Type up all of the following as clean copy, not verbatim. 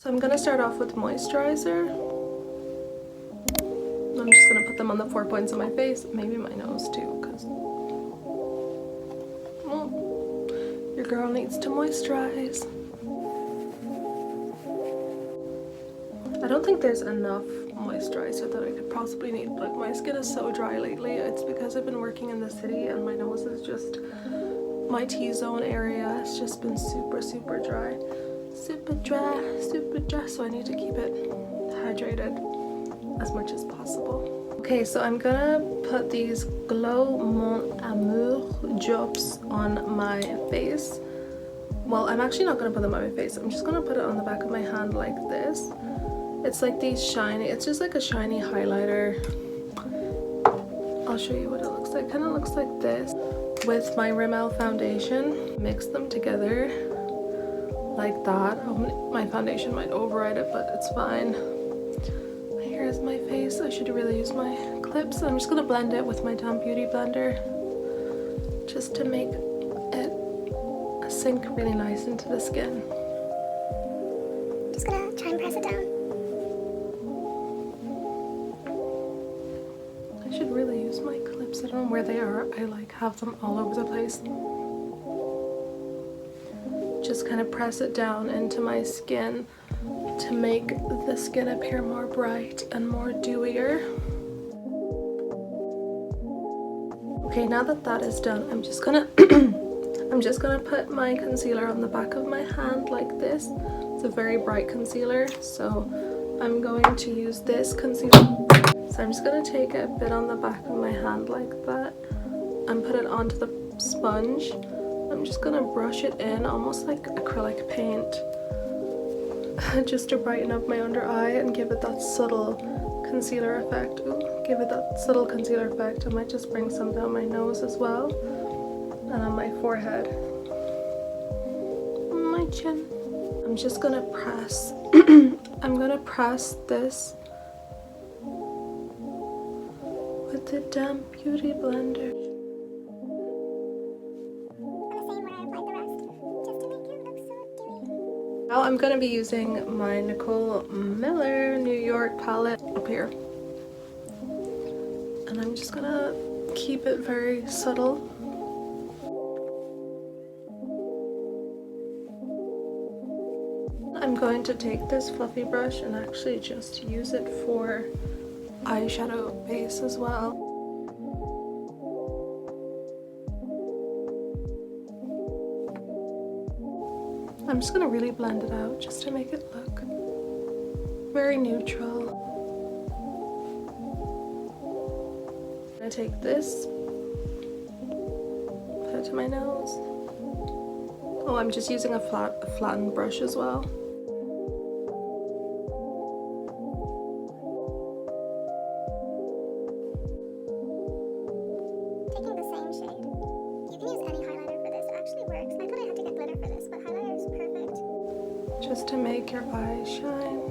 So I'm going to start off with moisturizer. I'm just going to put them on the 4 points of my face, maybe my nose too, because your girl needs to moisturize. I don't think there's enough moisturizer that I could possibly need. Like, my skin is so dry lately. It's because I've been working in the city and my nose is just, my T-zone area has just been super dry. Super dry, so I need to keep it hydrated as much as possible. Okay, so I'm gonna put these Glow Mon Amour drops on my face. Well, I'm actually not gonna put them on my face. I'm just gonna put it on the back of my hand like this. It's like these shiny, it's just like a shiny highlighter. I'll show you what it looks like. Kind of looks like this. With my Rimmel foundation, mix them together like that. My foundation might override it, but it's fine. Here's my face. I should really use my clips. I'm just gonna blend it with my damp beauty blender just to make it sink really nice into the skin. Just gonna try and press it down. I should really use my clips. I don't know where they are. I like have them all over the place. Just kind of press it down into my skin to make the skin appear more bright and more dewier. Okay, now that that is done, I'm just gonna put my concealer on the back of my hand like this. It's a very bright concealer, so I'm going to use this concealer. So I'm just gonna take a bit on the back of my hand like that and put it onto the sponge. I'm just gonna brush it in almost like acrylic paint just to brighten up my under eye and give it that subtle concealer effect. Ooh, give it that subtle concealer effect. I might just bring some down my nose as well and on my forehead, my chin. I'm just gonna press I'm gonna press this with the damp beauty blender. Now I'm going to be using my Nicole Miller New York palette up here. And I'm just going to keep it very subtle. I'm going to take this fluffy brush and actually just use it for eyeshadow base as well. I'm just going to really blend it out just to make it look very neutral. I'm going to take this, put it to my nose. Oh, I'm just using a flattened brush as well. Taking the same shade. You can use any highlighter for this. It actually works. I thought I had to get glitter for this, but highlighter is perfect. Just to make your eyes shine.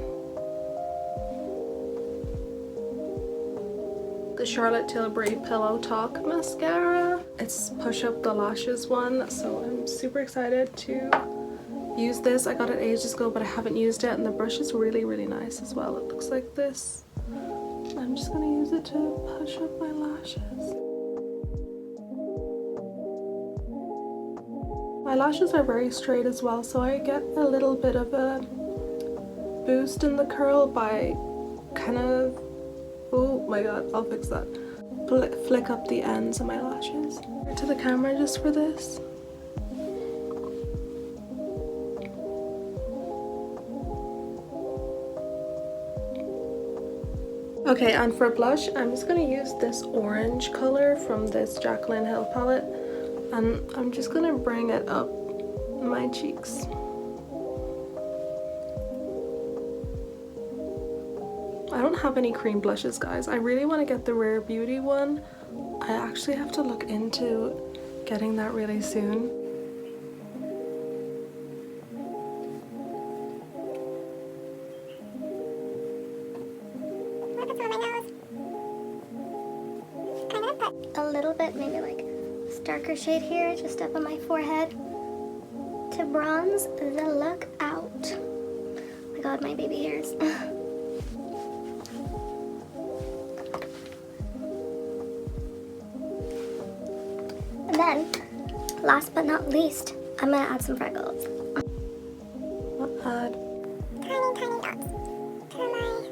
The Charlotte Tilbury Pillow Talk mascara. It's Push Up the Lashes one, so I'm super excited to use this. I got it ages ago, but I haven't used it, and the brush is really nice as well. It looks like this. I'm just gonna use it to push up my lashes. My lashes are very straight as well, so I get a little bit of a boost in the curl by kind of, oh my god, I'll fix that. Flick up the ends of my lashes. To the camera just for this. Okay, and for blush, I'm just going to use this orange color from this Jaclyn Hill palette, and I'm just going to bring it up my cheeks. I don't have any cream blushes, guys. I really want to get the Rare Beauty one. I actually have to look into getting that really soon. A little bit, maybe like this darker shade here, just up on my forehead to bronze the look out. my god, my baby hairs. And then, last but not least, I'm gonna add some freckles. I'll add Tiny, tiny dots to my...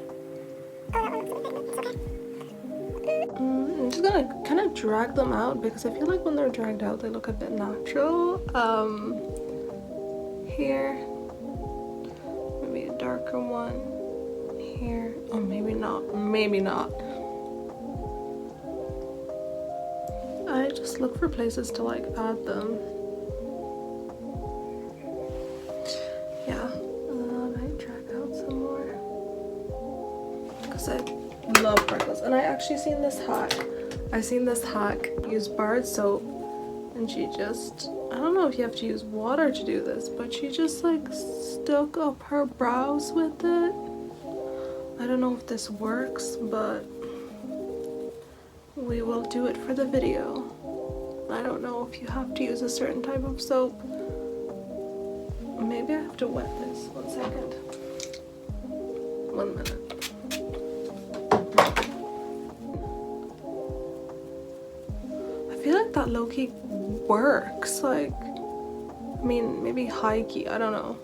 Oh, that one looks a bit big. It's okay. I'm just gonna kind of drag them out because I feel like when they're dragged out they look a bit natural. Here, maybe a darker one here. Oh, maybe not, maybe not. I just look for places to like add them. Yeah, I drag out some more because I love freckles. And I actually seen this hack. I seen this hack use bar soap, and she just, I don't know if you have to use water to do this, but she just like stuck up her brows with it. I don't know if this works, but we will do it for the video. I don't know if you have to use a certain type of soap. Maybe I have to wet this. 1 second. 1 minute. I feel like that low-key works. Like, I mean, maybe high-key. I don't know.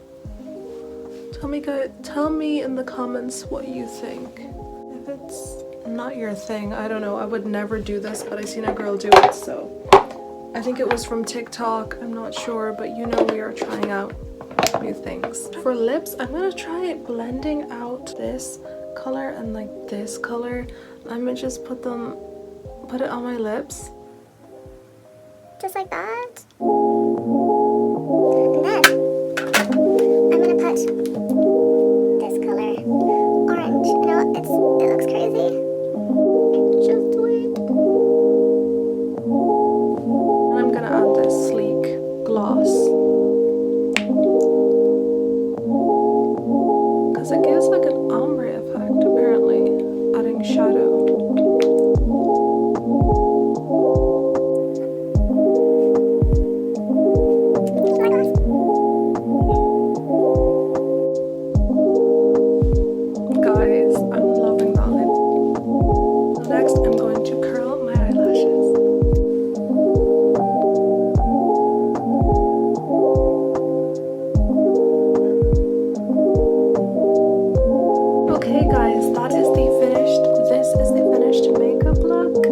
Tell me in the comments what you think. If it's not your thing, I don't know. I would never do this, but I seen a girl do it, so I think it was from TikTok. I'm not sure, but you know we are trying out new things. For lips, I'm gonna try blending out this color and like this color. I'm gonna just put it on my lips. Just like that. And then I'm gonna put this color orange. I know it looks crazy. Just wait. And I'm gonna add this sleek gloss because it gives like an ombre effect apparently, adding shadow. Guys, I'm loving that lip. Next, I'm going to curl my eyelashes. Okay guys, this is the finished makeup look.